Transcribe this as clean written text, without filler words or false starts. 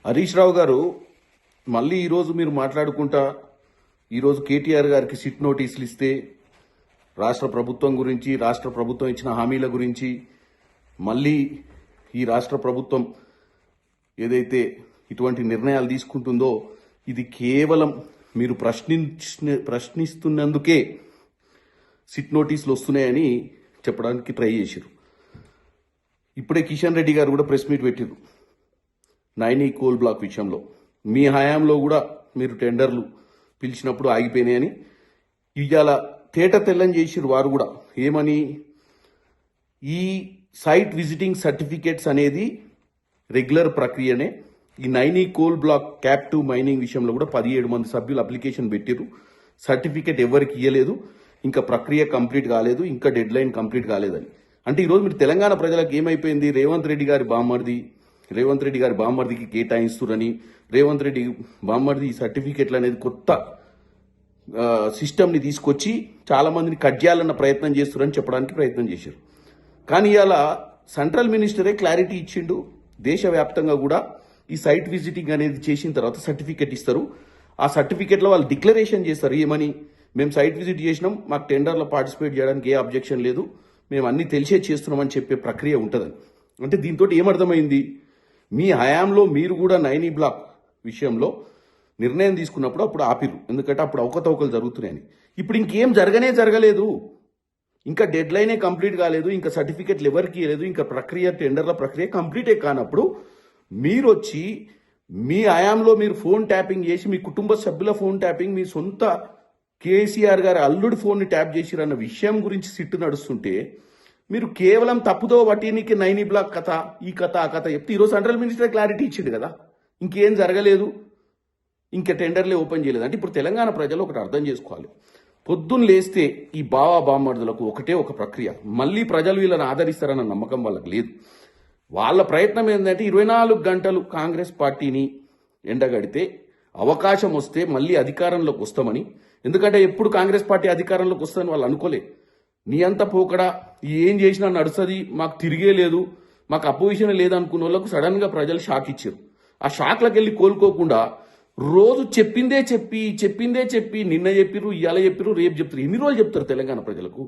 హరీష్ రావు గారు మళ్ళీ ఈరోజు మీరు మాట్లాడుకుంటా ఈరోజు కేటీఆర్ గారికి సిట్ నోటీసులు ఇస్తే రాష్ట్ర ప్రభుత్వం గురించి రాష్ట్ర ప్రభుత్వం ఇచ్చిన హామీల గురించి మళ్ళీ ఈ రాష్ట్ర ప్రభుత్వం ఏదైతే ఇటువంటి నిర్ణయాలు తీసుకుంటుందో ఇది కేవలం మీరు ప్రశ్నిస్తున్నందుకే సిట్ నోటీసులు వస్తున్నాయని చెప్పడానికి ట్రై చేశారు. ఇప్పుడే కిషన్ రెడ్డి గారు కూడా ప్రెస్ మీట్ పెట్టారు నైనీ కోల్ బ్లాక్ విషయంలో. మీ హయాంలో కూడా మీరు టెండర్లు పిలిచినప్పుడు ఆగిపోయినాయని ఇవాళ తేట తెల్లని చేసిరు వారు కూడా. ఏమని, ఈ సైట్ విజిటింగ్ సర్టిఫికేట్స్ అనేది రెగ్యులర్ ప్రక్రియనే. ఈ Naini coal block cap 2 mining విషయంలో కూడా 17 మంది సభ్యులు అప్లికేషన్ పెట్టారు. సర్టిఫికేట్ ఎవరికి ఇవ్వలేదు, ఇంకా ప్రక్రియ కంప్లీట్ కాలేదు, ఇంకా డెడ్ లైన్ కంప్లీట్ కాలేదని. అంటే ఈరోజు మీరు తెలంగాణ ప్రజలకు ఏమైపోయింది, రేవంత్ రెడ్డి గారి బామ్మర్దికి కేటాయిస్తురని, రేవంత్ రెడ్డి బామ్మర్ది ఈ సర్టిఫికెట్లు అనేది కొత్త సిస్టమ్ని తీసుకొచ్చి చాలా మందిని కట్ చేయాలన్న ప్రయత్నం చేస్తున్నారని చెప్పడానికి ప్రయత్నం చేశారు. కానీ ఇలా సెంట్రల్ మినిస్టరే క్లారిటీ ఇచ్చిండు, దేశవ్యాప్తంగా కూడా ఈ సైట్ విజిటింగ్ అనేది చేసిన తర్వాత సర్టిఫికెట్ ఇస్తారు. ఆ సర్టిఫికెట్లో వాళ్ళు డిక్లరేషన్ చేస్తారు ఏమని, మేము సైట్ విజిట్ చేసినాం, మాకు టెండర్లో పార్టిసిపేట్ చేయడానికి ఏ అబ్జెక్షన్ లేదు, మేము అన్ని తెలిసే చేస్తున్నామని చెప్పే ప్రక్రియ ఉంటుందని. అంటే దీంతో ఏమర్థమైంది, మీ హయాంలో మీరు కూడా నైనీ బ్లాక్ విషయంలో నిర్ణయం తీసుకున్నప్పుడు అప్పుడు ఆపిరు, ఎందుకంటే అప్పుడు అవకతవకలు జరుగుతున్నాయని. ఇప్పుడు ఇంకేం జరగలేదు, ఇంకా డెడ్ లైనే కంప్లీట్ కాలేదు, ఇంకా సర్టిఫికెట్లు ఎవరికి ఇవ్వలేదు, ఇంకా టెండర్ల ప్రక్రియ కంప్లీటే కానప్పుడు మీరు వచ్చి మీ హయాంలో మీరు ఫోన్ ట్యాపింగ్ చేసి, మీ కుటుంబ సభ్యుల ఫోన్ ట్యాపింగ్, మీ సొంత కేసీఆర్ గారి అల్లుడి ఫోన్ని ట్యాప్ చేసిరన్న విషయం గురించి సిట్టు నడుస్తుంటే మీరు కేవలం తప్పుదో వటీనికి నైనీ బ్లాక్ కథ, ఈ కథ ఆ కథ చెప్తే ఈరోజు సెంట్రల్ మినిస్టర్ క్లారిటీ ఇచ్చిండు కదా, ఇంకేం జరగలేదు, ఇంకా టెండర్లే ఓపెన్ చేయలేదు. అంటే ఇప్పుడు తెలంగాణ ప్రజలు ఒకటి అర్థం చేసుకోవాలి, పొద్దున్న లేస్తే ఈ బామ్మర్దులకు ఒకటే ఒక ప్రక్రియ, మళ్ళీ ప్రజలు వీళ్ళని ఆదరిస్తారన్న నమ్మకం వాళ్ళకి లేదు. వాళ్ళ ప్రయత్నం ఏంటంటే 24 గంటలు కాంగ్రెస్ పార్టీని ఎండగడితే అవకాశం వస్తే మళ్ళీ అధికారంలోకి వస్తామని. ఎందుకంటే ఎప్పుడు కాంగ్రెస్ పార్టీ అధికారంలోకి వస్తుందని వాళ్ళు అనుకోలే. నీ అంత పోకడా ఏం చేసినా నడుస్తుంది, మాకు తిరిగే లేదు, మాకు అపోజిషన్ లేదనుకున్న వాళ్ళకు సడన్ గా ప్రజలు షాక్ ఇచ్చారు. ఆ షాక్లకు వెళ్ళి కోలుకోకుండా రోజు చెప్పిందే చెప్పి నిన్న చెప్పిరు, ఇవాళ చెప్పిరు, రేపు చెప్తారు. ఎన్ని రోజులు చెప్తారు తెలంగాణ ప్రజలకు?